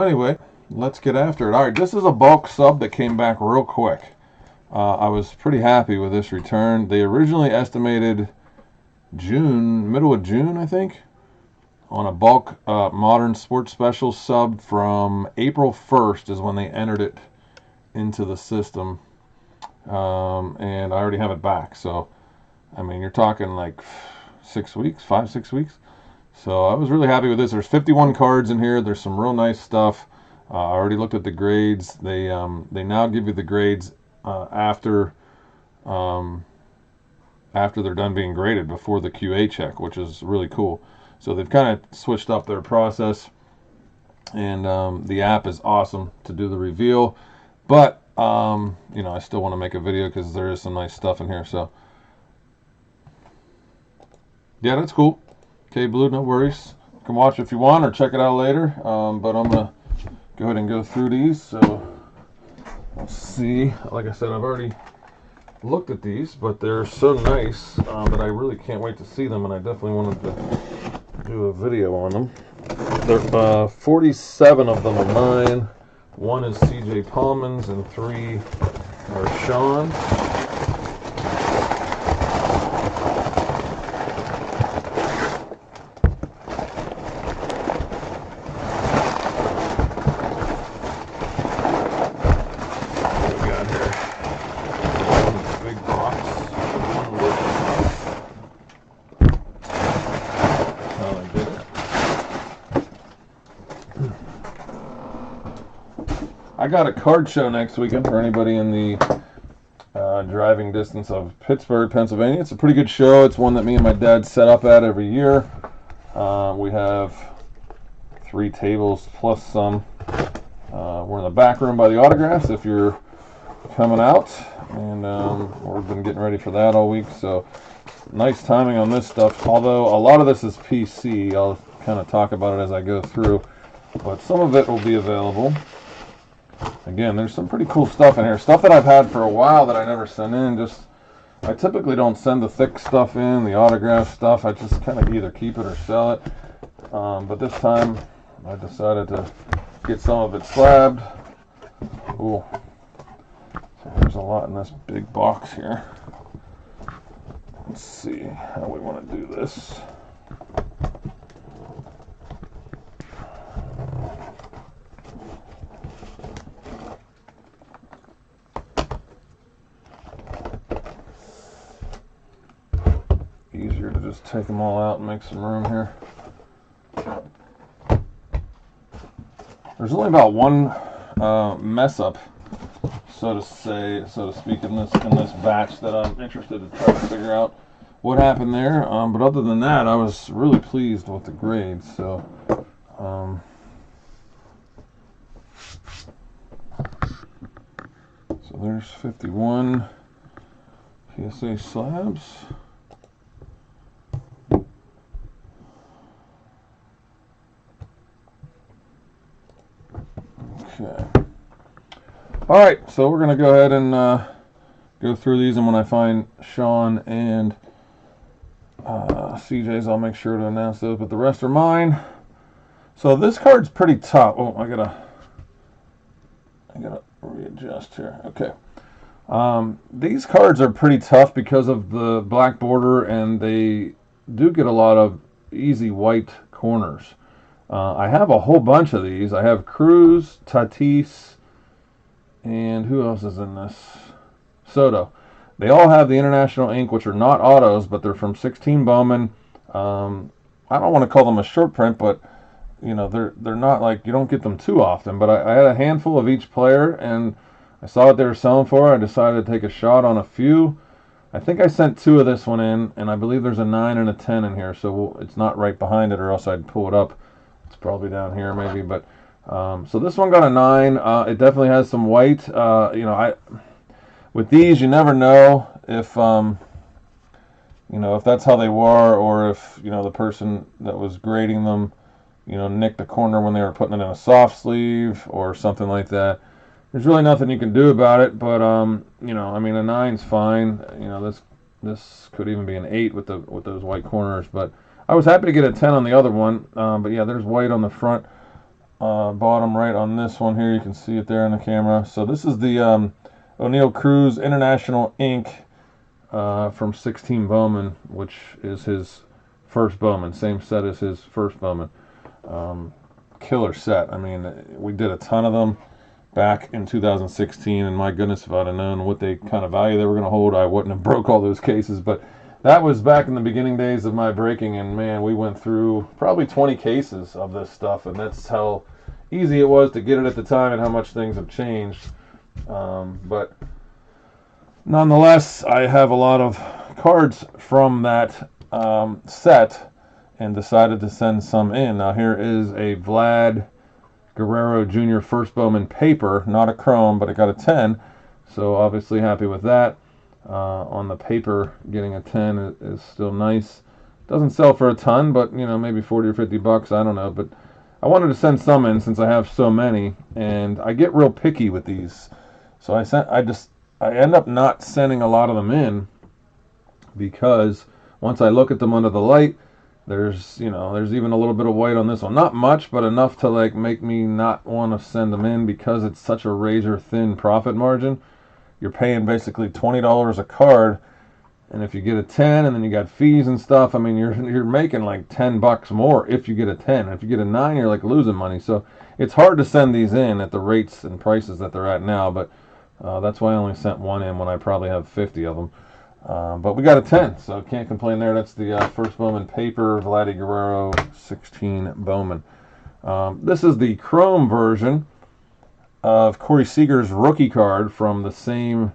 Anyway, let's get after it. All right, this is a bulk sub that came back real quick. I was pretty happy with this return. They originally estimated June, middle of June, I think, on a bulk modern sports special sub from April 1st is when they entered it into the system. And I already have it back. So, I mean, you're talking like 6 weeks, 5, 6 weeks. So I was really happy with this. There's 51 cards in here. There's some real nice stuff. I already looked at the grades. They now give you the grades after after they're done being graded, before the QA check, which is really cool. So they've kind of switched up their process, and the app is awesome to do the reveal. But I still want to make a video because there is some nice stuff in here. So yeah, that's cool. Okay, Blue, no worries. You can watch if you want or check it out later. But I'm gonna go ahead and go through these. So let's see. Like I said, I've already looked at these, but they're so nice that I really can't wait to see them, and I definitely wanted to do a video on them. There 47 of them are mine. One is CJ Palman's, and 3 are Sean's. I got a card show next weekend for anybody in the driving distance of Pittsburgh, Pennsylvania. It's a pretty good show. It's one that me and my dad set up at every year. We have 3 tables plus some. We're in the back room by the autographs if you're coming out, and we've been getting ready for that all week. So nice timing on this stuff. Although a lot of this is PC, I'll kind of talk about it as I go through, but some of it will be available. Again, there's some pretty cool stuff in here. Stuff that I've had for a while that I never send in. I typically don't send the thick stuff in, the autograph stuff. I just kind of either keep it or sell it. But this time, I decided to get some of it slabbed. Ooh. So there's a lot in this big box here. Let's see how we want to do this. Easier to just take them all out and make some room here. There's only about one mess up, so to speak, in this batch that I'm interested to try to figure out what happened there. But other than that, I was really pleased with the grades. So there's 51 PSA slabs. Okay. All right, so we're going to go ahead and go through these, and when I find Sean and CJ's, I'll make sure to announce those, but the rest are mine. So this card's pretty tough. Oh, I gotta readjust here. Okay. These cards are pretty tough because of the black border, and they do get a lot of easy white corners. I have a whole bunch of these. I have Cruz, Tatis, and who else is in this? Soto. They all have the international ink, which are not autos, but they're from 16 Bowman. I don't want to call them a short print, but they're not like, you don't get them too often. But I had a handful of each player, and I saw what they were selling for. I decided to take a shot on a few. I think I sent 2 of this one in, and I believe there's a 9 and a 10 in here, so it's not right behind it, or else I'd pull it up. It's probably down here maybe, but so this one got a 9. It definitely has some white. With these, you never know if if that's how they were, or if the person that was grading them nicked a corner when they were putting it in a soft sleeve or something like that. There's really nothing you can do about it, but I mean, a 9's fine. This could even be an 8 with those white corners, but I was happy to get a 10 on the other one. But yeah, there's white on the front. bottom right on this one here. You can see it there in the camera. So this is the O'Neill Cruz International Ink from 16 Bowman, which is his first Bowman. Same set as his first Bowman. Killer set. I mean, we did a ton of them back in 2016, and my goodness, if I'd have known what they kind of value they were going to hold, I wouldn't have broke all those cases. But that was back in the beginning days of my breaking, and man, we went through probably 20 cases of this stuff, and that's how easy it was to get it at the time and how much things have changed. But nonetheless, I have a lot of cards from that set and decided to send some in. Now here is a Vlad Guerrero Jr. First Bowman paper, not a chrome, but it got a 10, so obviously happy with that. On the paper, getting a 10 is still nice. Doesn't sell for a ton, but you know, maybe 40 or 50 bucks, I don't know. But I wanted to send some in since I have so many, and I get real picky with these. So I end up not sending a lot of them in because once I look at them under the light, there's even a little bit of white on this one. Not much, but enough to like make me not want to send them in because it's such a razor thin profit margin. You're paying basically $20 a card, and if you get a 10 and then you got fees and stuff, I mean you're making like 10 bucks more if you get a 10. If you get a 9, you're like losing money. So it's hard to send these in at the rates and prices that they're at now, but that's why I only sent one in when I probably have 50 of them. But we got a 10, so can't complain there. That's the first Bowman paper, Vladdy Guerrero 16 Bowman. This is the chrome version of Corey Seager's rookie card from the same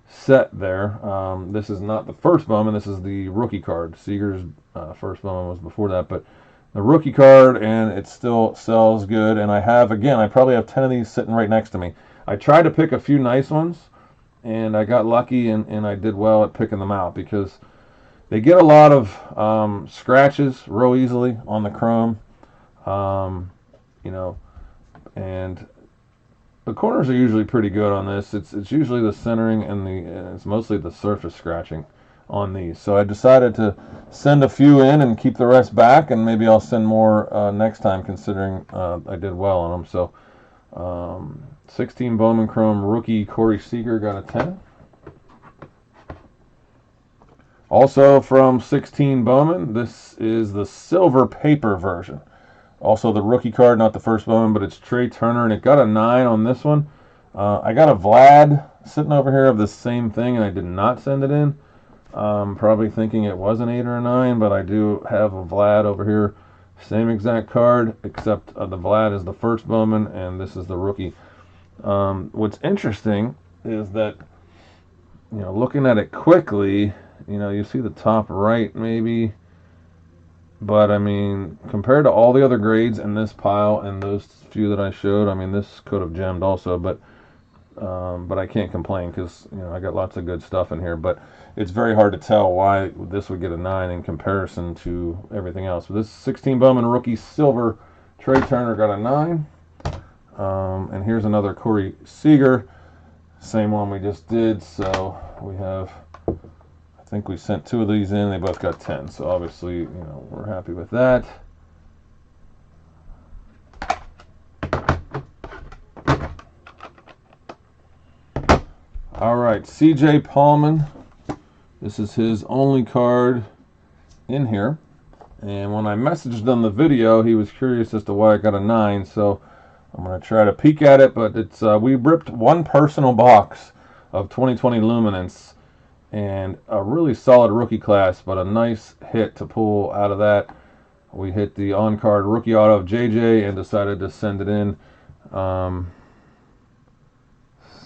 set there. This is not the first Bowman, this is the rookie card. Seager's first Bowman was before that, but the rookie card, and it still sells good. And I probably have 10 of these sitting right next to me. I tried to pick a few nice ones, and I got lucky, and I did well at picking them out because they get a lot of scratches real easily on the chrome, and the corners are usually pretty good on this. It's usually the centering and it's mostly the surface scratching on these. So I decided to send a few in and keep the rest back, and maybe I'll send more next time considering I did well on them. So 16 Bowman Chrome rookie Corey Seager got a 10. Also from 16 Bowman, this is the silver paper version. Also the rookie card, not the first Bowman, but it's Trey Turner, and it got a 9 on this one. I got a Vlad sitting over here of the same thing, and I did not send it in. Probably thinking it was an 8 or a 9, but I do have a Vlad over here. Same exact card, except the Vlad is the first Bowman, and this is the rookie. What's interesting is that, looking at it quickly, you see the top right maybe, but I mean, compared to all the other grades in this pile and those few that I showed, I mean, this could have gemmed also, but I can't complain because I got lots of good stuff in here. But it's very hard to tell why this would get a 9 in comparison to everything else. But this 16 Bowman rookie silver Trey Turner got a 9. And here's another Corey Seager, same one we just did. So we have, I think we sent 2 of these in. They both got 10. So obviously, we're happy with that. All right, C.J. Paulman. This is his only card in here. And when I messaged him the video, he was curious as to why I got a 9. So I'm going to try to peek at it, but it's we ripped one personal box of 2020 Luminance and a really solid rookie class, but a nice hit to pull out of that. We hit the on-card rookie auto of JJ and decided to send it in.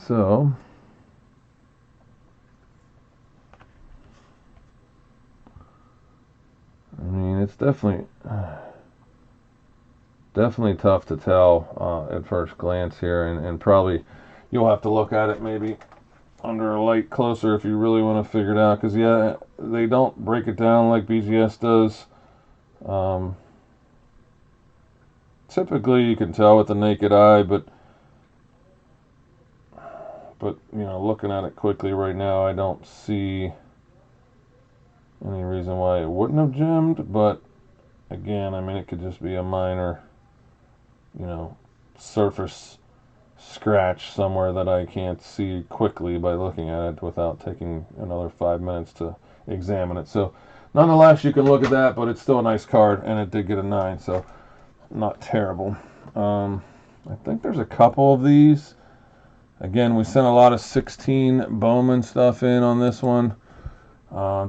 So I mean, it's definitely tough to tell at first glance here, and probably you'll have to look at it maybe under a light closer if you really want to figure it out, because yeah, they don't break it down like BGS does. Typically you can tell with the naked eye, but looking at it quickly right now, I don't see any reason why it wouldn't have gemmed. But again, I mean, it could just be a minor you know, surface scratch somewhere that I can't see quickly by looking at it without taking another 5 minutes to examine it. So nonetheless, you can look at that, but it's still a nice card, and it did get a 9, so not terrible. I think there's a couple of these. Again, we sent a lot of 16 Bowman stuff in on this one,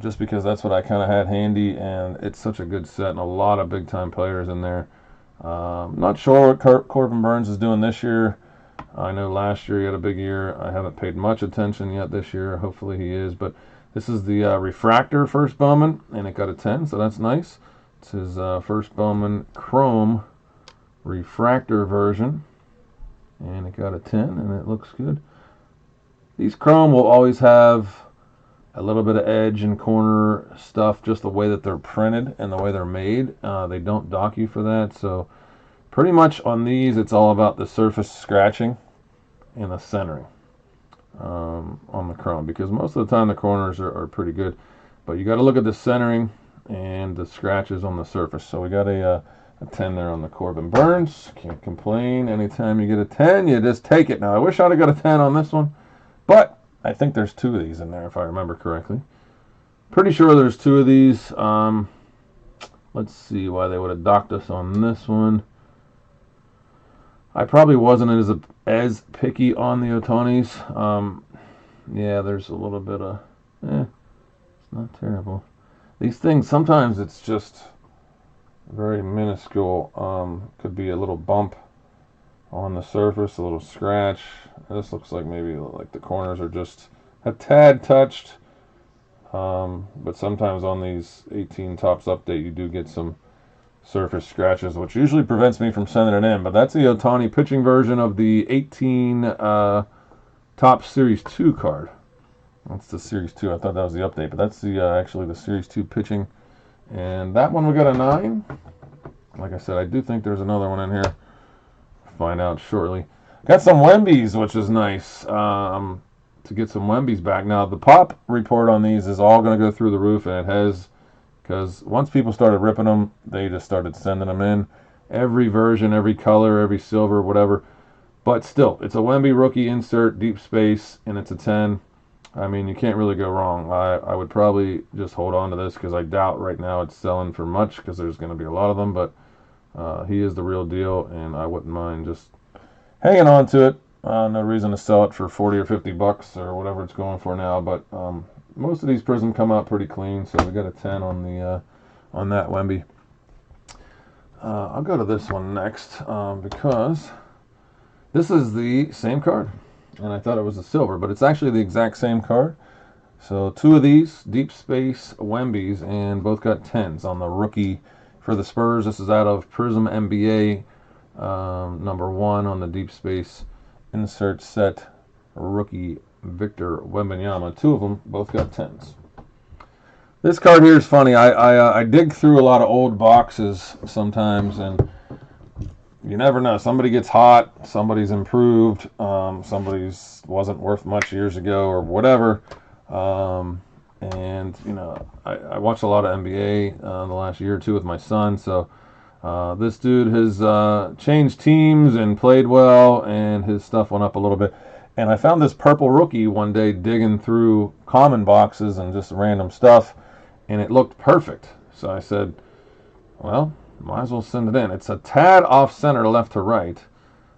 just because that's what I kind of had handy, and it's such a good set and a lot of big-time players in there. Not sure what Corbin Burns is doing this year. I know last year he had a big year. I haven't paid much attention yet this year. Hopefully he is, but this is the Refractor first Bowman, and it got a 10, so that's nice. It's his first Bowman Chrome Refractor version. And it got a 10, and it looks good. These Chrome will always have a little bit of edge and corner stuff, just the way that they're printed and the way they're made. They don't dock you for that, so pretty much on these, it's all about the surface scratching and the centering on the Chrome, because most of the time the corners are pretty good. But you got to look at the centering and the scratches on the surface. So we got a 10 there on the Corbin Burns. Can't complain. Anytime you get a 10, you just take it. Now, I wish I'd have got a 10 on this one, but I think there's 2 of these in there, if I remember correctly. Pretty sure there's 2 of these. Let's see why they would have docked us on this one. I probably wasn't as picky on the Otanis. Yeah, there's a little bit of, it's not terrible. These things, sometimes it's just very minuscule. Could be a little bump on the surface, a little scratch. This looks like maybe like the corners are just a tad touched. But sometimes on these 18 Topps Update, you do get some surface scratches, which usually prevents me from sending it in. But that's the Ohtani pitching version of the 18 Topps Series 2 card. That's the Series 2. I thought that was the update, but that's the actually the Series 2 pitching. And that one we got a 9. Like I said, I do think there's another one in here. Find out shortly. Got some Wembys, which is nice. To get some Wembys back. Now, the pop report on these is all going to go through the roof, and it has, because once people started ripping them, they just started sending them in. Every version, every color, every silver, whatever. But still, it's a Wemby rookie insert, deep space, and it's a 10. I mean, you can't really go wrong. I would probably just hold on to this, because I doubt right now it's selling for much, because there's going to be a lot of them. But he is the real deal, and I wouldn't mind just hanging on to it. No reason to sell it for 40 or 50 bucks or whatever it's going for now. But most of these Prism come out pretty clean, so we got a 10 on the on that Wemby. I'll go to this one next because this is the same card. And I thought it was a silver, but it's actually the exact same card. So 2 of these deep space Wembys, and both got 10s on the rookie for the Spurs. This is out of Prism NBA number 1 on the deep space insert set rookie Victor Wembanyama. 2 of them both got 10s. This card here is funny. I dig through a lot of old boxes sometimes, and you never know. Somebody gets hot, somebody's improved, somebody's wasn't worth much years ago or whatever. And, you know, I watched a lot of NBA the last year or 2 with my son. So this dude has changed teams and played well, and his stuff went up a little bit. And I found this purple rookie one day digging through common boxes and just random stuff, and it looked perfect. So I said, well, might as well send it in. It's a tad off center left to right,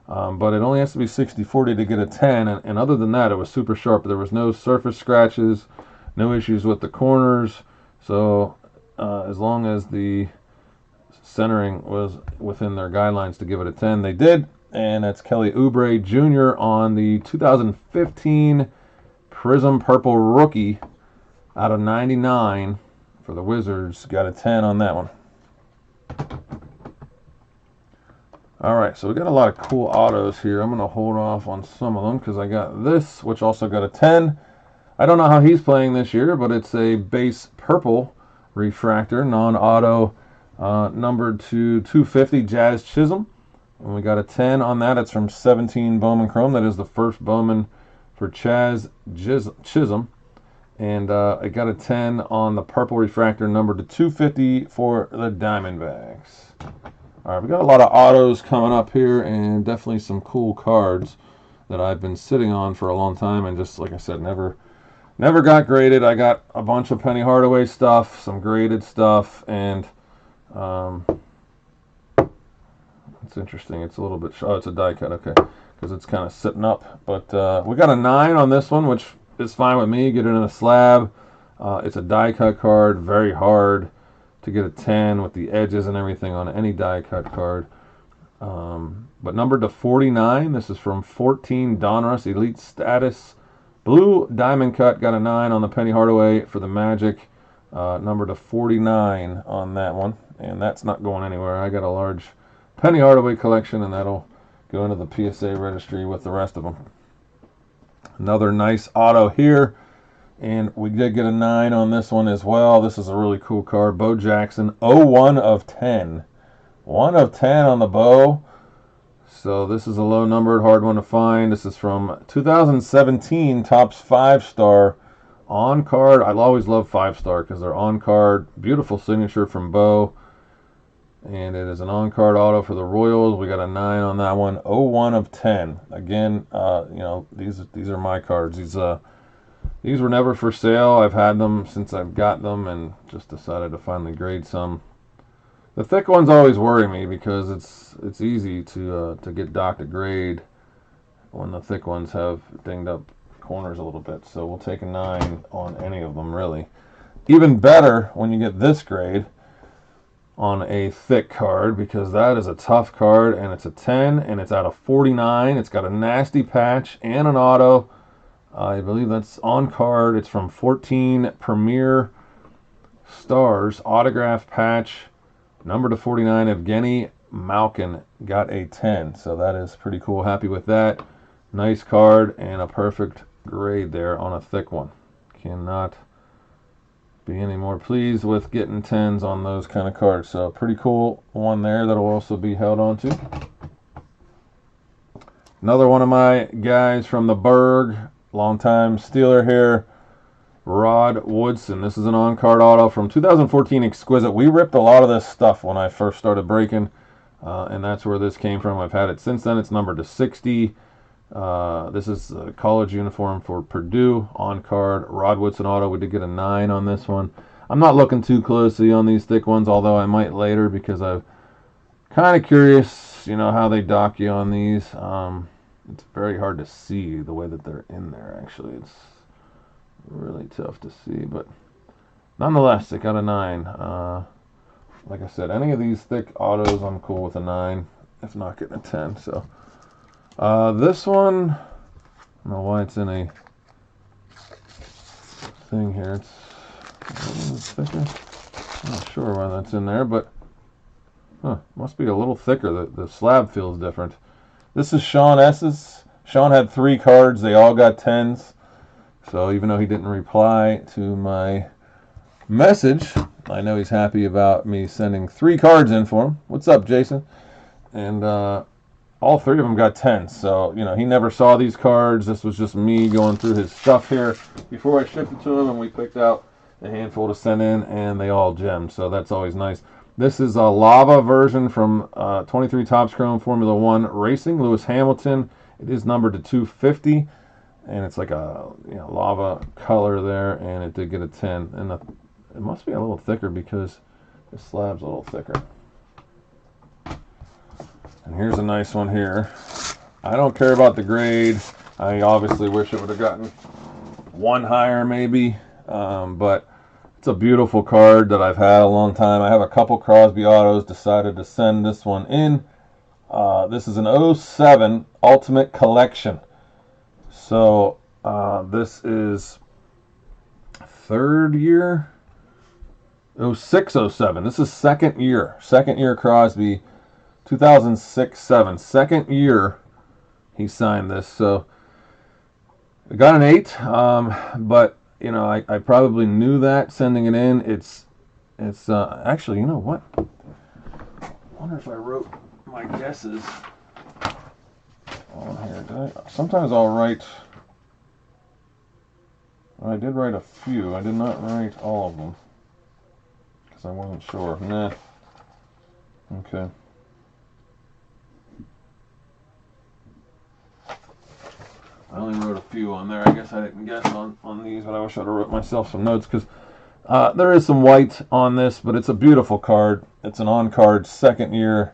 but it only has to be 60-40 to get a 10. And other than that, it was super sharp. There was no surface scratches, no issues with the corners. So as long as the centering was within their guidelines to give it a 10, they did. And that's Kelly Oubre Jr. on the 2015 Prism Purple Rookie out of 99 for the Wizards. Got a 10 on that one. Alright, so we got a lot of cool autos here. I'm going to hold off on some of them because I got this, which also got a 10. I don't know how he's playing this year, but it's a base purple refractor, non-auto, numbered to 250 Jazz Chisholm. And we got a 10 on that. It's from 17 Bowman Chrome. That is the first Bowman for Chaz Chisholm. And I got a 10 on the purple refractor numbered to 250 for the Diamondbacks. All right, we got a lot of autos coming up here, and definitely some cool cards that I've been sitting on for a long time, and just like I said, never got graded. I got a bunch of Penny Hardaway stuff, some graded stuff, and um, it's interesting. It's a little bit. Oh, it's a die cut. Okay, because it's kind of sitting up. But we got a 9 on this one, which is fine with me. Get it in a slab. It's a die cut card. Very hard to get a 10 with the edges and everything on any die cut card. But numbered to 49. This is from 14 Donruss Elite Status. Blue diamond cut, got a 9 on the Penny Hardaway for the Magic. Number to 49 on that one. And that's not going anywhere. I got a large Penny Hardaway collection, and that'll go into the PSA registry with the rest of them. Another nice auto here. And we did get a 9 on this one as well. This is a really cool card. Bo Jackson, 01 of 10. 1 of 10 on the Bo. So this is a low numbered, hard one to find. This is from 2017 Topps 5-star on card. I always love 5-star because they're on card. Beautiful signature from Bo. And it is an on card auto for the Royals. We got a 9 on that one. 01 of 10. Again, these are my cards. These were never for sale. I've had them since I've got them, and just decided to finally grade some. The thick ones always worry me because it's easy to get docked a grade when the thick ones have dinged up corners a little bit. So we'll take a 9 on any of them, really. Even better when you get this grade on a thick card, because that is a tough card, and it's a 10, and it's out of 49. It's got a nasty patch and an auto. I believe that's on card. It's from 14 Premier Stars, autograph patch, number to 49, Evgeny Malkin, got a 10. So that is pretty cool. Happy with that. Nice card and a perfect grade there on a thick one. Cannot be any more pleased with getting 10s on those kind of cards. So pretty cool one there that'll also be held on to. Another one of my guys from the Berg, longtime Steeler here, Rod Woodson. This is an on-card auto from 2014 Exquisite. We ripped a lot of this stuff when I first started breaking, and that's where this came from. I've had it since then. It's numbered to 60. This is a college uniform for Purdue, on-card Rod Woodson auto. We did get a 9 on this one. I'm not looking too closely on these thick ones, although I might later, because I'm kind of curious, how they dock you on these. It's very hard to see the way that they're in there, actually. It's really tough to see, but nonetheless, it got a 9. Like I said, any of these thick autos, I'm cool with a 9, if not getting a 10. So this one, I don't know why it's in a thing here. It's a little thicker. I'm not sure why that's in there, but must be a little thicker. The slab feels different. This is Sean S's. Sean had 3 cards. They all got 10s. So even though he didn't reply to my message, I know he's happy about me sending 3 cards in for him. What's up, Jason? And all 3 of them got 10s. So, he never saw these cards. This was just me going through his stuff here before I shipped it to him, and we picked out a handful to send in, and they all gemmed. So that's always nice. This is a lava version from 23 Topps Chrome Formula 1 Racing, Lewis Hamilton. It is numbered to 250, and it's like a lava color there, and it did get a 10. And it must be a little thicker because the slab's a little thicker. And here's a nice one here. I don't care about the grade. I obviously wish it would have gotten 1 higher maybe, but it's a beautiful card that I've had a long time. I have a couple Crosby autos, decided to send this one in. This is an 07 Ultimate Collection. So this is 3rd year, 06-07. This is second year Crosby, 2006-07. Second year he signed this. So I got an 8, but I probably knew that sending it in. It's actually, you know what? I wonder if I wrote my guesses on here. Sometimes I'll write. I did write a few. I did not write all of them because I wasn't sure. Nah. Okay. few on there. I guess I didn't guess on these, but I wish I'd have wrote myself some notes because there is some white on this, but it's a beautiful card. It's an on-card second year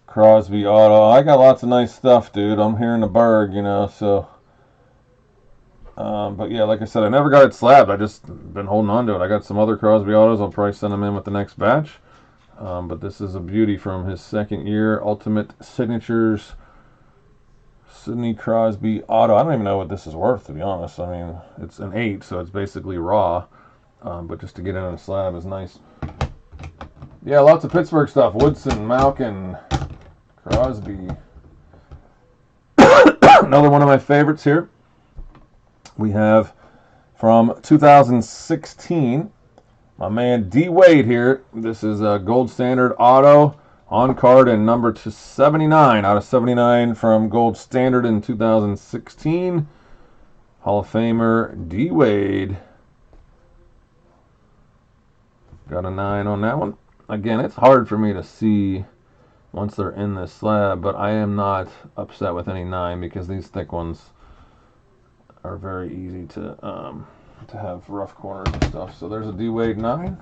Crosby auto. I got lots of nice stuff, dude. I'm here in the Berg, you know, so. But yeah, like I said, I never got it slabbed. I just been holding on to it. I got some other Crosby autos. I'll probably send them in with the next batch. But this is a beauty from his second year. Ultimate Signatures Sidney Crosby auto. I don't even know what this is worth, to be honest. I mean, it's an 8, so it's basically raw. But just to get it on a slab is nice. Yeah, lots of Pittsburgh stuff. Woodson, Malkin, Crosby. Another one of my favorites here. We have from 2016, my man D. Wade here. This is a gold standard auto on card and number to 79 out of 79 from gold standard in 2016. Hall of Famer D. Wade. Got a 9 on that one. Again, it's hard for me to see once they're in this slab, but I am not upset with any 9 because these thick ones are very easy to have rough corners and stuff. So there's a D. Wade 9.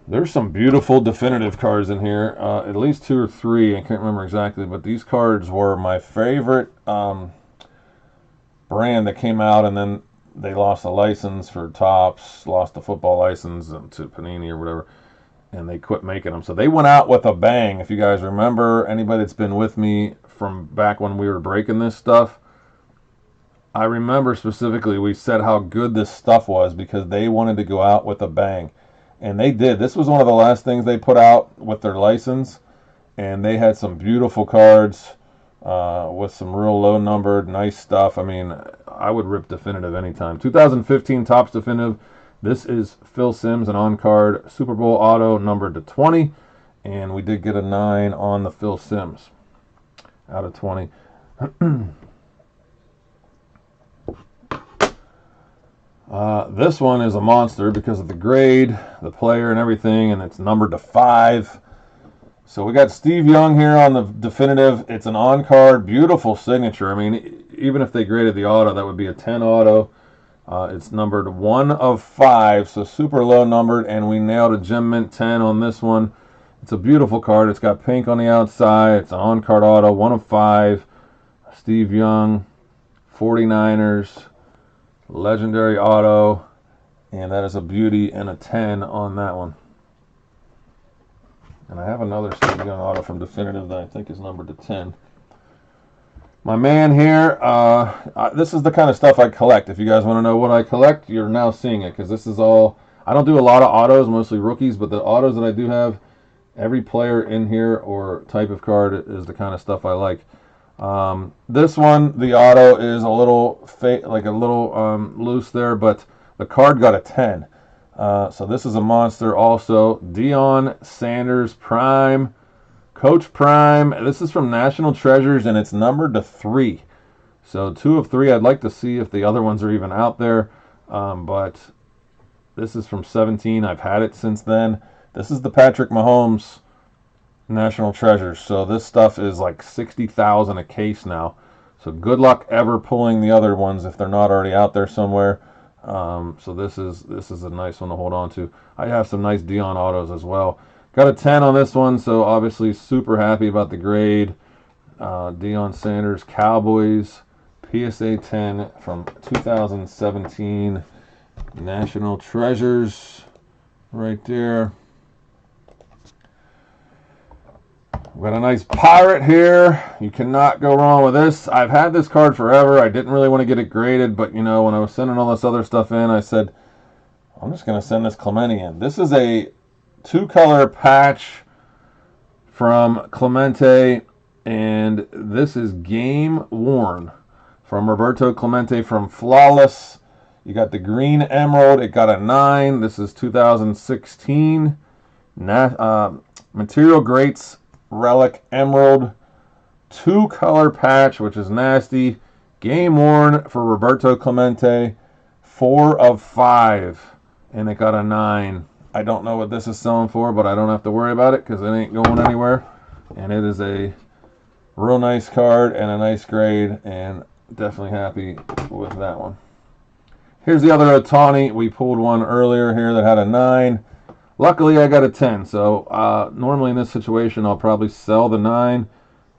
There's some beautiful definitive cards in here, at least 2 or 3. I can't remember exactly, but these cards were my favorite brand that came out, and then they lost the license for Topps, lost the football license to Panini or whatever, and they quit making them. So they went out with a bang. If you guys remember, anybody that's been with me from back when we were breaking this stuff, I remember specifically we said how good this stuff was because they wanted to go out with a bang. And they did. This was one of the last things they put out with their license. And they had some beautiful cards with some real low numbered, nice stuff. I mean, I would rip definitive anytime. 2015 Topps definitive. This is Phil Simms, an on-card Super Bowl auto numbered to 20. And we did get a 9 on the Phil Simms out of 20. This one is a monster because of the grade, the player, and everything, and it's numbered to 5. So we got Steve Young here on the definitive. It's an on-card, beautiful signature. I mean, even if they graded the auto, that would be a 10 auto. It's numbered 1 of 5, so super low numbered, and we nailed a Gem Mint 10 on this one. It's a beautiful card. It's got pink on the outside. It's an on-card auto, 1 of 5. Steve Young, 49ers. Legendary auto, and that is a beauty, and a 10 on that one. And I have another Steve Young auto from definitive that I think is numbered to 10. My man here, this is the kind of stuff I collect. If you guys want to know what I collect, you're now seeing it, because this is all, I don't do a lot of autos, mostly rookies, but the autos that I do have, every player in here or type of card is the kind of stuff I like. This one, the auto is a little loose there, but the card got a 10. So this is a monster also. Deion Sanders Prime, Coach Prime. This is from National Treasures, and it's numbered to 3. So 2 of 3. I'd like to see if the other ones are even out there. But this is from 17. I've had it since then. This is the Patrick Mahomes National Treasures. So this stuff is like 60,000 a case now. So good luck ever pulling the other ones if they're not already out there somewhere. So this is a nice one to hold on to. I have some nice Deion autos as well. Got a 10 on this one, so obviously super happy about the grade. Deion Sanders Cowboys PSA 10 from 2017. National Treasures right there. We got a nice pirate here. You cannot go wrong with this. I've had this card forever. I didn't really want to get it graded, but you know, when I was sending all this other stuff in, I said, I'm just going to send this Clemente in. This is a 2-color patch from Clemente, and this is game worn from Roberto Clemente from Flawless. You got the green emerald. It got a 9. This is 2016. Material Greats Relic Emerald 2-color patch, which is nasty. Game worn for Roberto Clemente. 4 of 5, and it got a 9. I don't know what this is selling for, but I don't have to worry about it because it ain't going anywhere. And it is a real nice card and a nice grade, and definitely happy with that one. Here's the other Ohtani. We pulled one earlier here that had a 9. Luckily, I got a 10. So normally in this situation, I'll probably sell the 9,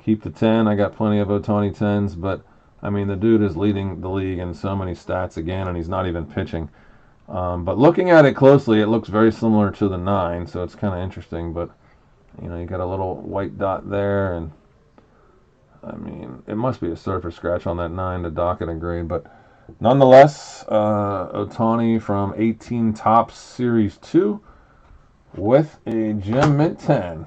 keep the 10. I got plenty of Ohtani 10s, but I mean, the dude is leading the league in so many stats again, and he's not even pitching. But looking at it closely, it looks very similar to the 9, so it's kind of interesting. But, you know, you got a little white dot there, and, I mean, it must be a surface scratch on that 9 to dock it a grade. But nonetheless, Ohtani from 18 Topps Series 2 with a Gem Mint 10.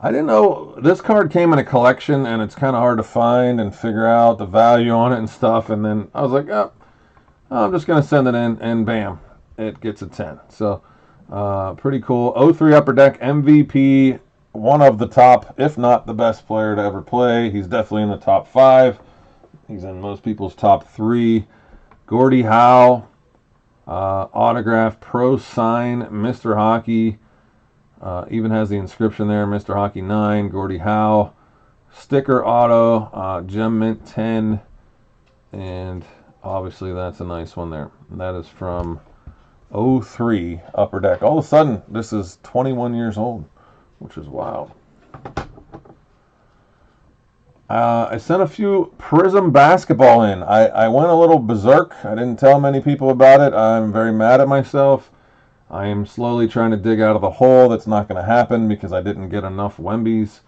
I didn't know this card came in a collection, and it's kind of hard to find and figure out the value on it and stuff. And then I was like, oh, I'm just going to send it in, and bam, it gets a 10. So pretty cool. 03 Upper Deck MVP, one of the top, if not the best player to ever play. He's definitely in the top 5. He's in most people's top 3. Gordie Howe, autograph, pro sign, Mr. Hockey. Even has the inscription there, Mr. Hockey 9, Gordie Howe. Sticker auto, Gem Mint 10. And obviously that's a nice one there. And that is from 03 Upper Deck. All of a sudden, this is 21 years old, which is wild. I sent a few Prism basketball in. I went a little berserk. I didn't tell many people about it. I'm very mad at myself. I am slowly trying to dig out of the hole. That's not going to happen because I didn't get enough Wembys.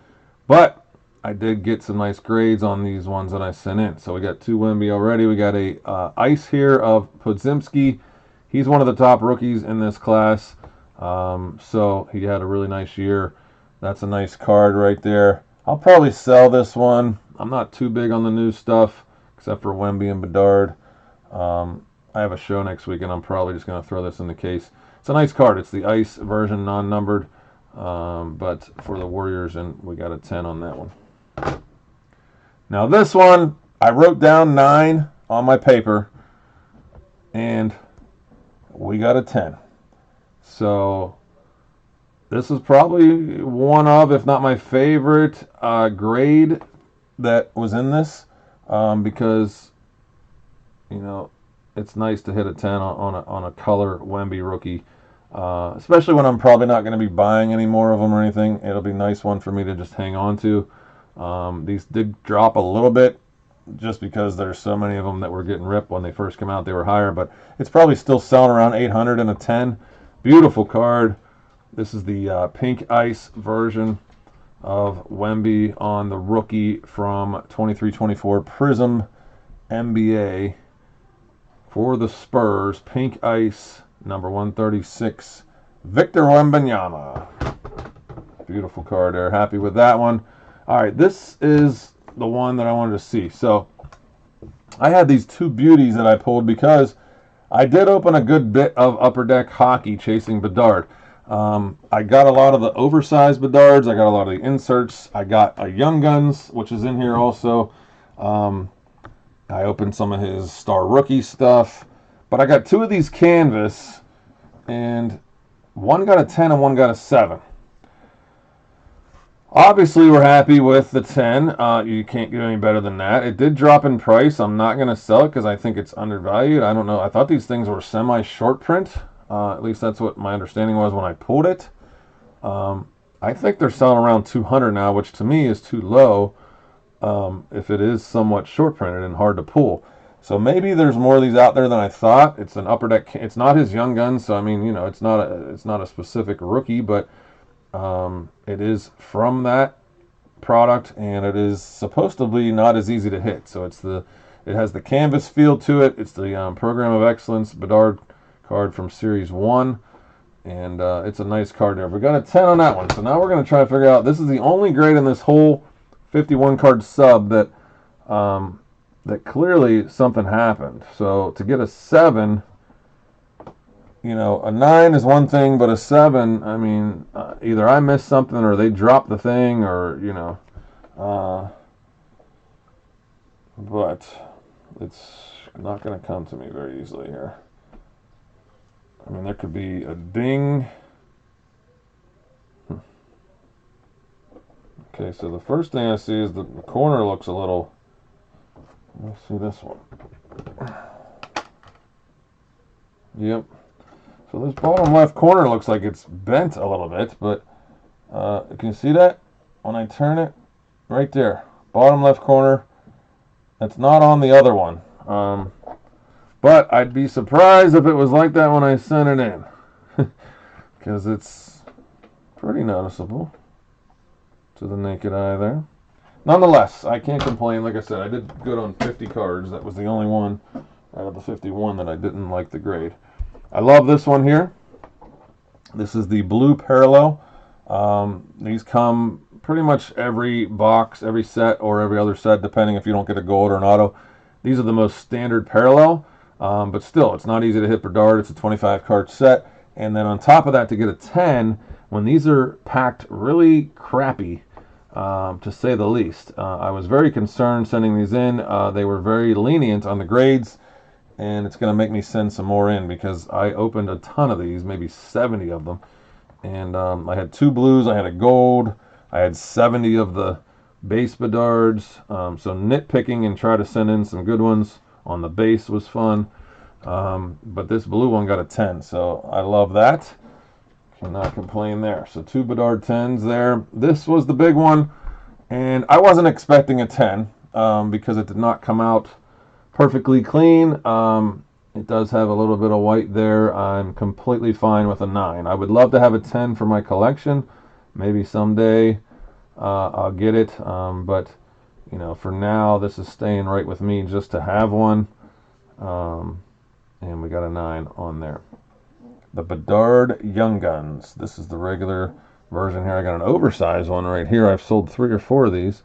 But I did get some nice grades on these ones that I sent in. So we got 2 Wemby already. We got a ice here of Podziemski. He's one of the top rookies in this class. So he had a really nice year. That's a nice card right there. I'll probably sell this one. I'm not too big on the new stuff, except for Wemby and Bedard. I have a show next week, and I'm probably just going to throw this in the case. It's a nice card. It's the ice version, non-numbered. But for the Warriors, and we got a 10 on that one. Now this one, I wrote down 9 on my paper, and we got a 10. So this is probably one of, if not my favorite grade that was in this, because, you know, it's nice to hit a 10 on a color Wemby rookie, especially when I'm probably not going to be buying any more of them or anything. It'll be a nice one for me to just hang on to. These did drop a little bit just because there's so many of them that were getting ripped when they first came out. They were higher, but it's probably still selling around 800 and a 10. Beautiful card. This is the pink ice version of Wemby on the rookie from 23-24 Prism NBA for the Spurs. Pink ice, number 136, Victor Wembanyama. Beautiful card there. Happy with that one. All right, this is the one that I wanted to see. So I had these 2 beauties that I pulled because I did open a good bit of Upper Deck hockey chasing Bedard. I got a lot of the oversized Bedards. I got a lot of the inserts. I got a Young Guns, which is in here also. I opened some of his star rookie stuff. But I got 2 of these canvas, and one got a 10 and one got a 7. Obviously, we're happy with the 10. You can't get any better than that. It did drop in price. I'm not going to sell it because I think it's undervalued. I don't know. I thought these things were semi-short print. At least that's what my understanding was when I pulled it. I think they're selling around 200 now, which to me is too low if it is somewhat short printed and hard to pull. So maybe there's more of these out there than I thought. It's an Upper Deck. It's not his Young Guns, so I mean, you know, it's not a specific rookie, but it is from that product, and it is supposedly not as easy to hit. So it has the canvas feel to it. It's the Program of Excellence Bedard card from Series 1, and it's a nice card there. We got a 10 on that one. So now we're going to try to figure out, this is the only grade in this whole 51 card sub that that clearly something happened. So to get a 7, you know, a 9 is one thing, but a 7, I mean, either I missed something or they dropped the thing, or, you know, but it's not going to come to me very easily here. there could be a ding. Okay, so the first thing I see is the corner looks a little... Let's see this one. Yep. So this bottom left corner looks like it's bent a little bit, but can you see that? When I turn it, right there, bottom left corner, it's not on the other one. But I'd be surprised if it was like that when I sent it in, because it's pretty noticeable to the naked eye there. Nonetheless, I can't complain. Like I said, I did good on 50 cards. That was the only one out of the 51 that I didn't like the grade. I love this one here. This is the blue parallel. These come pretty much every box, every set, or every other set, depending if you don't get a gold or an auto. These are the most standard parallel, but still, it's not easy to hit Bedard. It's a 25 card set. And then on top of that, to get a 10, when these are packed really crappy, to say the least. I was very concerned sending these in. They were very lenient on the grades, and it's going to make me send some more in because I opened a ton of these, maybe 70 of them. And I had 2 blues, I had a gold, I had 70 of the base Bedards. So nitpicking and try to send in some good ones on the base was fun. But this blue one got a 10, so I love that. Cannot complain there. So 2 Bedard 10s there. This was the big one, and I wasn't expecting a 10 because it did not come out perfectly clean. It does have a little bit of white there. I'm completely fine with a 9. I would love to have a 10 for my collection. Maybe someday I'll get it, but you know, for now this is staying right with me just to have one. And we got a 9 on there. The Bedard Young Guns. This is the regular version here. I got an oversized one right here. I've sold 3 or 4 of these,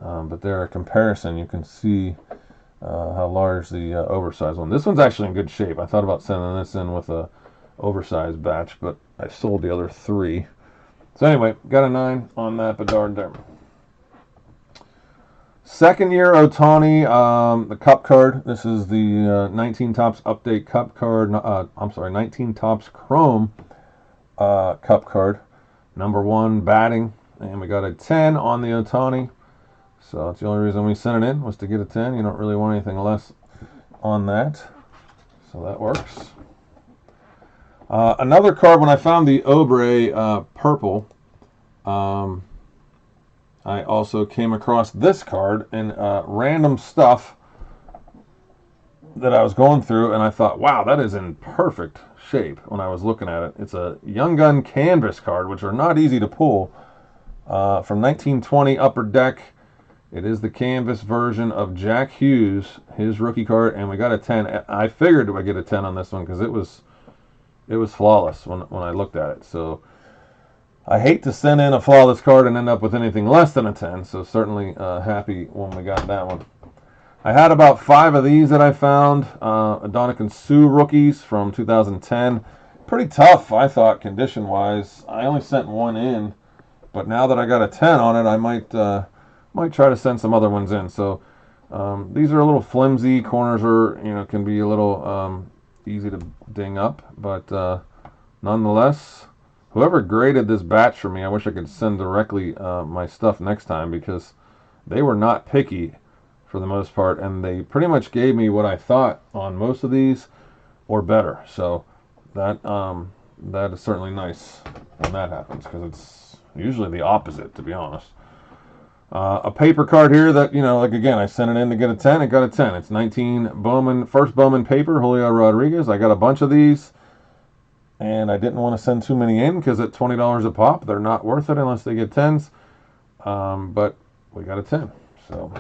but they're a comparison. You can see how large the oversized one. This one's actually in good shape. I thought about sending this in with a oversized batch, but I sold the other 3. So anyway, got a 9 on that Bedard there. Second year Ohtani, the Cup card. This is the 19 Topps Update Cup card. I'm sorry, 19 Topps Chrome Cup card. Number 1 batting, and we got a 10 on the Ohtani. So that's the only reason we sent it in, was to get a 10. You don't really want anything less on that, so that works. Another card, when I found the Obre purple, I also came across this card in random stuff that I was going through, and I thought, wow, that is in perfect shape when I was looking at it. It's a Young Gun canvas card, which are not easy to pull, from 1920 Upper Deck. It is the canvas version of Jack Hughes, his rookie card, and we got a 10. I figured I'd get a 10 on this one because it was flawless when I looked at it. So I hate to send in a flawless card and end up with anything less than a 10, so certainly happy when we got that one. I had about 5 of these that I found, Adonica Sue rookies from 2010. Pretty tough, I thought, condition-wise. I only sent 1 in, but now that I got a 10 on it, I might try to send some other ones in. So these are a little flimsy. Corners are, can be a little easy to ding up, but nonetheless, whoever graded this batch for me, I wish I could send directly my stuff next time, because they were not picky for the most part, and they pretty much gave me what I thought on most of these, or better. So that is certainly nice when that happens, because it's usually the opposite, to be honest. A paper card here that, like again, I sent it in to get a 10. It got a 10. It's 19 Bowman, first Bowman paper, Julio Rodriguez. I got a bunch of these, and I didn't want to send too many in because at $20 a pop, they're not worth it unless they get 10s. But we got a 10. So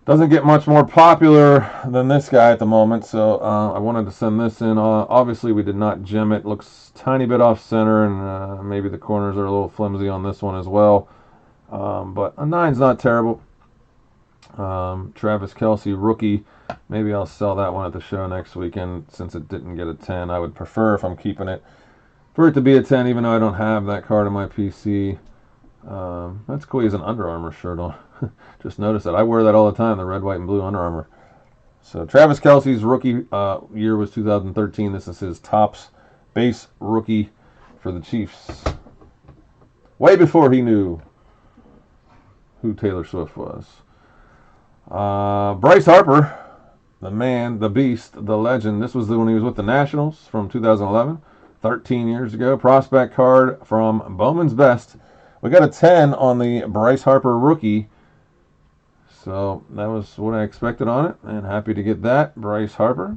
doesn't get much more popular than this guy at the moment, so I wanted to send this in. Obviously, we did not gem it. Looks tiny bit off center, and maybe the corners are a little flimsy on this one as well. But a 9's not terrible. Travis Kelce rookie. Maybe I'll sell that one at the show next weekend since it didn't get a 10. I would prefer, if I'm keeping it, for it to be a 10, even though I don't have that card in my PC. That's cool. He has an Under Armour shirt on. Just noticed that. I wear that all the time, the red, white, and blue Under Armour. So Travis Kelce's rookie year was 2013. This is his Topps base rookie for the Chiefs. Way before he knew who Taylor Swift was. Bryce Harper, the man, the beast, the legend. This was when he was with the Nationals from 2011, 13 years ago. Prospect card from Bowman's Best. We got a 10 on the Bryce Harper rookie. So that was what I expected on it, and happy to get that. Bryce Harper.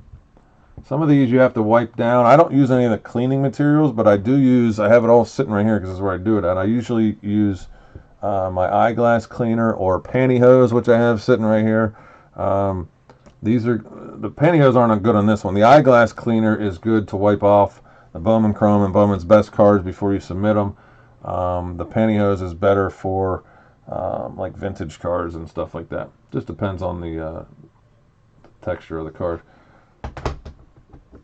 Some of these you have to wipe down. I don't use any of the cleaning materials, but I do use, I have it all sitting right here because this is where I do it at. I usually use my eyeglass cleaner or pantyhose, which I have sitting right here. These are, the pantyhose aren't good on this one. The eyeglass cleaner is good to wipe off the Bowman Chrome and Bowman's Best cards before you submit them. The pantyhose is better for like vintage cards and stuff like that. Just depends on the texture of the card.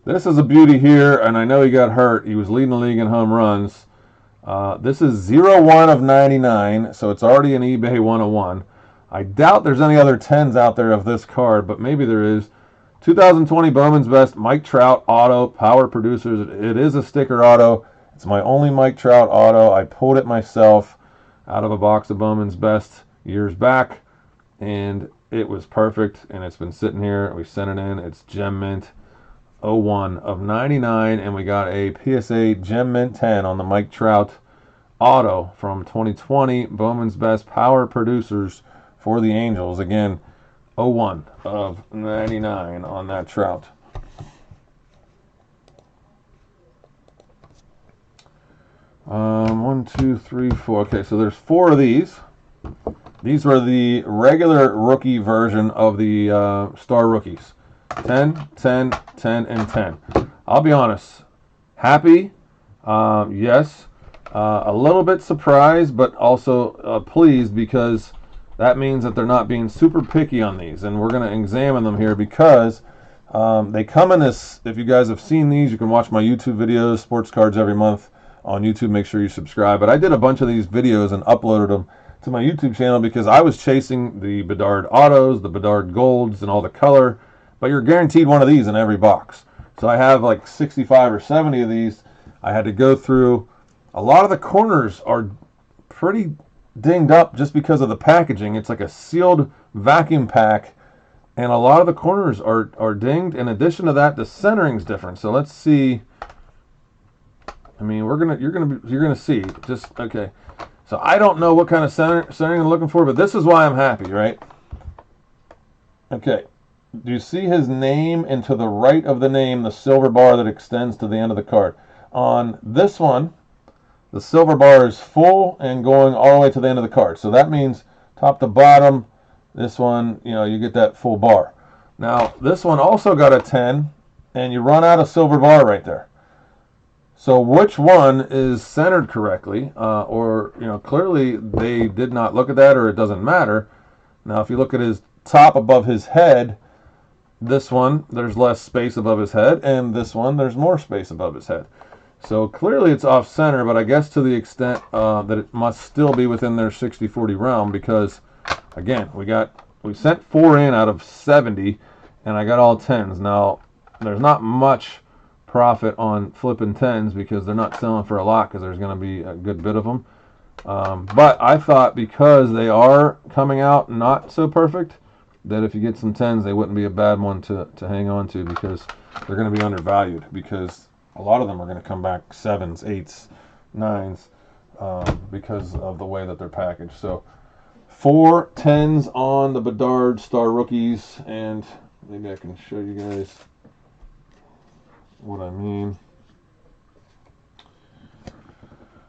This is a beauty here, and I know he got hurt. He was leading the league in home runs. This is 01 of 99, so it's already an eBay 101. I doubt there's any other 10s out there of this card, but maybe there is. 2020 Bowman's Best Mike Trout auto, Power Producers. It is a sticker auto. It's my only Mike Trout auto. I pulled it myself out of a box of Bowman's Best years back, and it was perfect, and it's been sitting here. We sent it in. It's Gem Mint 01 of 99, and we got a PSA Gem Mint 10 on the Mike Trout auto from 2020 Bowman's Best Power Producers for the Angels. Again, 01 of 99 on that Trout. One, two, three, four. Okay, so there's 4 of these. These were the regular rookie version of the Star Rookies. 10, 10, 10, and 10. I'll be honest. Happy, yes. A little bit surprised, but also pleased, because that means that they're not being super picky on these. And we're going to examine them here because they come in this. If you guys have seen these, you can watch my YouTube videos, Sports Cards Every Month on YouTube. Make sure you subscribe. But I did a bunch of these videos and uploaded them to my YouTube channel because I was chasing the Bedard autos, the Bedard golds, and all the color. But you're guaranteed one of these in every box. So I have like 65 or 70 of these. I had to go through. A lot of the corners are pretty dinged up just because of the packaging. It's like a sealed vacuum pack, and a lot of the corners are dinged. In addition to that, the centering's different. So let's see. I mean, you're gonna see. Just okay. So I don't know what kind of centering I'm looking for, but this is why I'm happy, right? Okay. Do you see his name, and to the right of the name, the silver bar that extends to the end of the card? On this one, the silver bar is full and going all the way to the end of the card. So that means top to bottom, this one, you get that full bar. Now, this one also got a 10, and you run out of silver bar right there. So which one is centered correctly? Or clearly they did not look at that, or it doesn't matter. Now, if you look at his top above his head, this one, there's less space above his head, and this one, there's more space above his head. So clearly it's off center, but I guess to the extent that it must still be within their 60-40 realm, because again, we sent 4 in out of 70, and I got all 10s. Now, there's not much profit on flipping 10s because they're not selling for a lot, because there's going to be a good bit of them. But I thought because they are coming out not so perfect, that if you get some 10s, they wouldn't be a bad one to hang on to, because they're going to be undervalued, because a lot of them are going to come back 7s, 8s, 9s because of the way that they're packaged. So 4 10s on the Bedard Star Rookies, and maybe I can show you guys what I mean.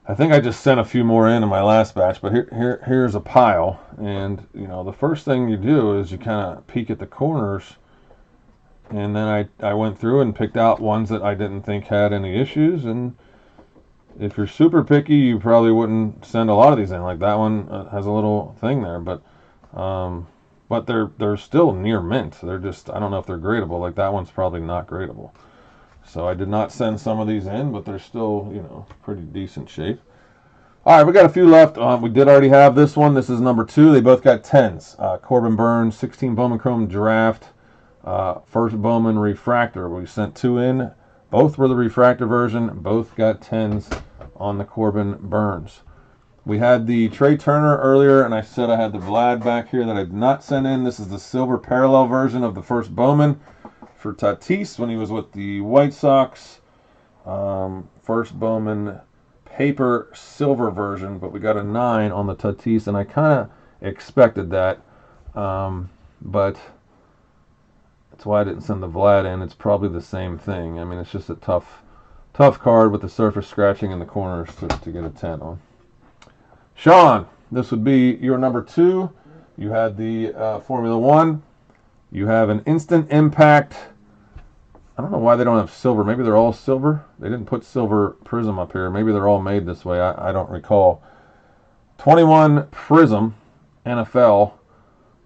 I think I just sent a few more in my last batch, but here's a pile. And, the first thing you do is you kind of peek at the corners. And then I went through and picked out ones that I didn't think had any issues. And if you're super picky, you probably wouldn't send a lot of these in. Like that one has a little thing there, but they're still near mint. They're just, I don't know if they're gradable. Like that one's probably not gradable. So I did not send some of these in, but they're still, pretty decent shape. All right, we got a few left. We did already have this one. This is number 2. They both got 10s. Corbin Burns, 16 Bowman Chrome Draft. First Bowman refractor. We sent 2 in. Both were the refractor version. Both got 10s on the Corbin Burns. We had the Trey Turner earlier, and I said I had the Vlad back here that I did not send in. This is the silver parallel version of the first Bowman for Tatis when he was with the White Sox. First Bowman paper silver version, but we got a 9 on the Tatis, and I kind of expected that, but that's why I didn't send the Vlad in. It's probably the same thing. I mean, it's just a tough card with the surface scratching in the corners to get a 10 on. Sean, this would be your number 2. You had the Formula 1. You have an instant impact. I don't know why they don't have silver. Maybe they're all silver. They didn't put silver prism up here. Maybe they're all made this way. I don't recall. 21 prism, NFL,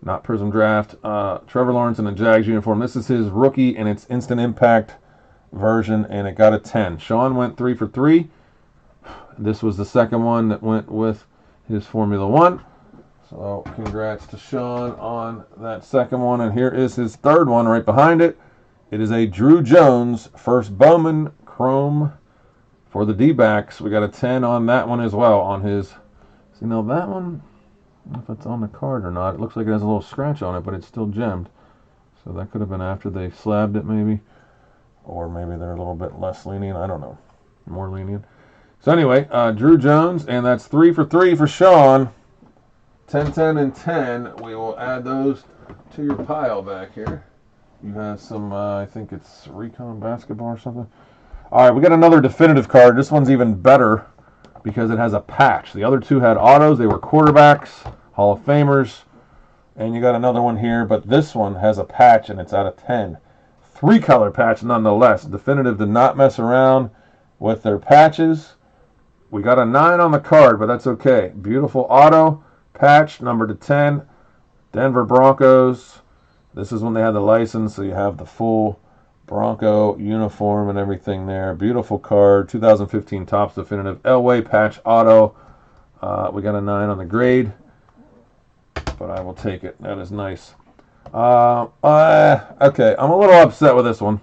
not prism draft. Trevor Lawrence in a Jags uniform. This is his rookie, and it's instant impact version, and it got a 10. Sean went 3 for 3. This was the second one that went with his Formula 1. So congrats to Sean on that second one. And here is his third one right behind it. It is a Drew Jones first Bowman Chrome for the D-backs. We got a 10 on that one as well on his. See, now that one, I don't know if it's on the card or not. It looks like it has a little scratch on it, but it's still gemmed. So that could have been after they slabbed it maybe. Or maybe they're a little bit less lenient. I don't know. More lenient. So anyway, Drew Jones, and that's 3 for 3 for Sean. 10, 10, and 10. We will add those to your pile back here. You have some, I think it's Recon basketball or something. All right, we got another definitive card. This one's even better because it has a patch. The other 2 had autos. They were quarterbacks, Hall of Famers. And you got another one here, but this one has a patch, and it's out of 10. 3-color patch nonetheless. Definitive did not mess around with their patches. We got a 9 on the card, but that's okay. Beautiful auto patch, number to 10. Denver Broncos. This is when they had the license, so you have the full Bronco uniform and everything there. Beautiful card. 2015 Topps Definitive Elway patch auto. We got a 9 on the grade, but I will take it. That is nice. Okay, I'm a little upset with this one.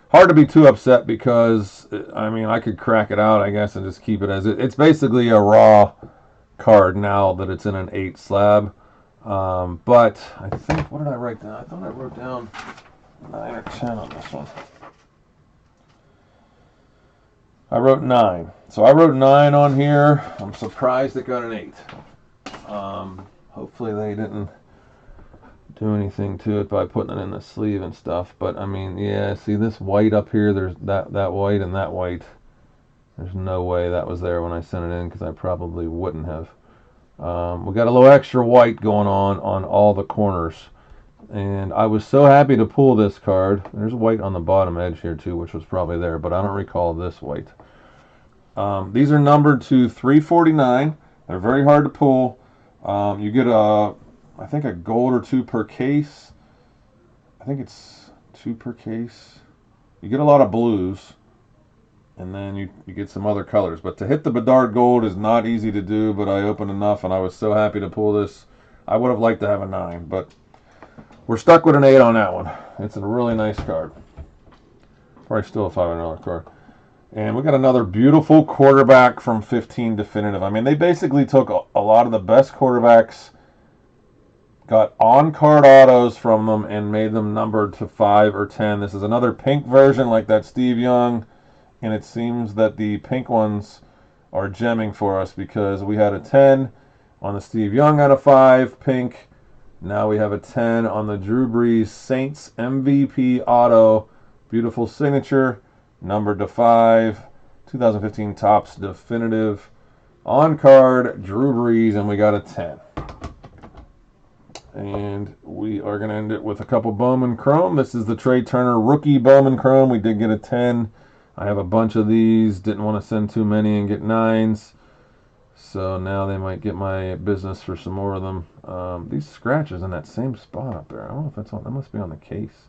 Hard to be too upset because, I mean, I could crack it out, I guess, and just keep it as it. It's basically a raw card now that it's in an 8 slab. But I think, what did I write down? I thought I wrote down 9 or 10 on this one. I wrote 9. So I wrote 9 on here. I'm surprised it got an 8. Hopefully they didn't do anything to it by putting it in the sleeve and stuff, but I mean, yeah, see this white up here, there's that white and that white. There's no way that was there when I sent it in, because I probably wouldn't have. We got a little extra white going on all the corners, and I was so happy to pull this card. There's white on the bottom edge here too, which was probably there, but I don't recall this white. These are numbered to 349. They're very hard to pull. You get I think a gold or 2 per case. I think it's 2 per case. You get a lot of blues, and then you get some other colors. But to hit the Bedard gold is not easy to do, but I opened enough, and I was so happy to pull this. I would have liked to have a 9, but we're stuck with an 8 on that one. It's a really nice card. Probably still a $500 card. And we got another beautiful quarterback from 15 Definitive. I mean, they basically took a lot of the best quarterbacks, got on-card autos from them, and made them numbered to 5 or 10. This is another pink version like that Steve Young, and it seems that the pink ones are gemming for us because we had a 10 on the Steve Young out of 5, pink. Now we have a 10 on the Drew Brees Saints MVP auto. Beautiful signature, numbered to 5. 2015 Topps Definitive on-card Drew Brees, and we got a 10. And we are going to end it with a couple Bowman Chrome. This is the Trey Turner rookie Bowman Chrome. We did get a 10. I have a bunch of these. Didn't want to send too many and get 9s. So now they might get my business for some more of them. These scratches in that same spot up there. I don't know if that's on. That must be on the case.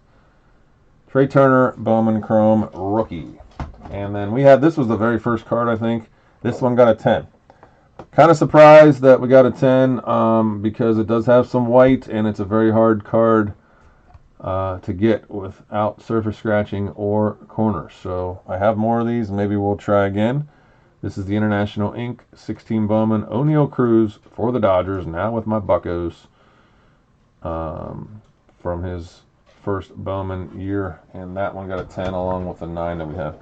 Trey Turner Bowman Chrome rookie. And then we had, this was the very first card, I think. This one got a 10. Kind of surprised that we got a 10 because it does have some white, and it's a very hard card to get without surface scratching or corners. So I have more of these. Maybe we'll try again. This is the International Ink 16 Bowman O'Neill Cruz for the Dodgers, now with my Buccos, from his first Bowman year. And that one got a 10 along with the 9 that we have.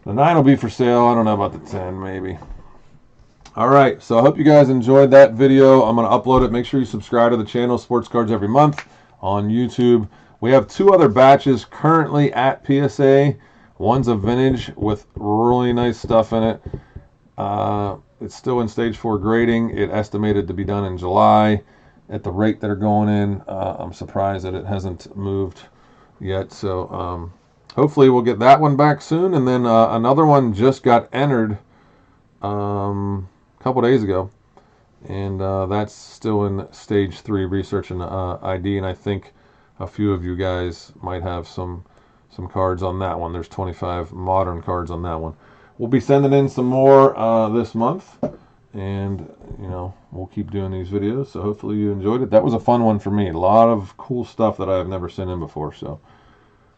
The 9 will be for sale. I don't know about the 10, maybe. All right, so I hope you guys enjoyed that video. I'm going to upload it. Make sure you subscribe to the channel, Sports Cards Every Month, on YouTube. We have 2 other batches currently at PSA. One's a vintage with really nice stuff in it. It's still in stage 4 grading. It estimated to be done in July. At the rate that are going in, I'm surprised that it hasn't moved yet. So hopefully we'll get that one back soon. And then another one just got entered a couple days ago. And that's still in stage 3 research and ID. And I think a few of you guys might have some cards on that one. There's 25 modern cards on that one. We'll be sending in some more this month, and we'll keep doing these videos. So hopefully you enjoyed it. That was a fun one for me. A lot of cool stuff that I have never sent in before. So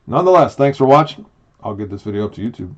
nonetheless, thanks for watching. I'll get this video up to YouTube.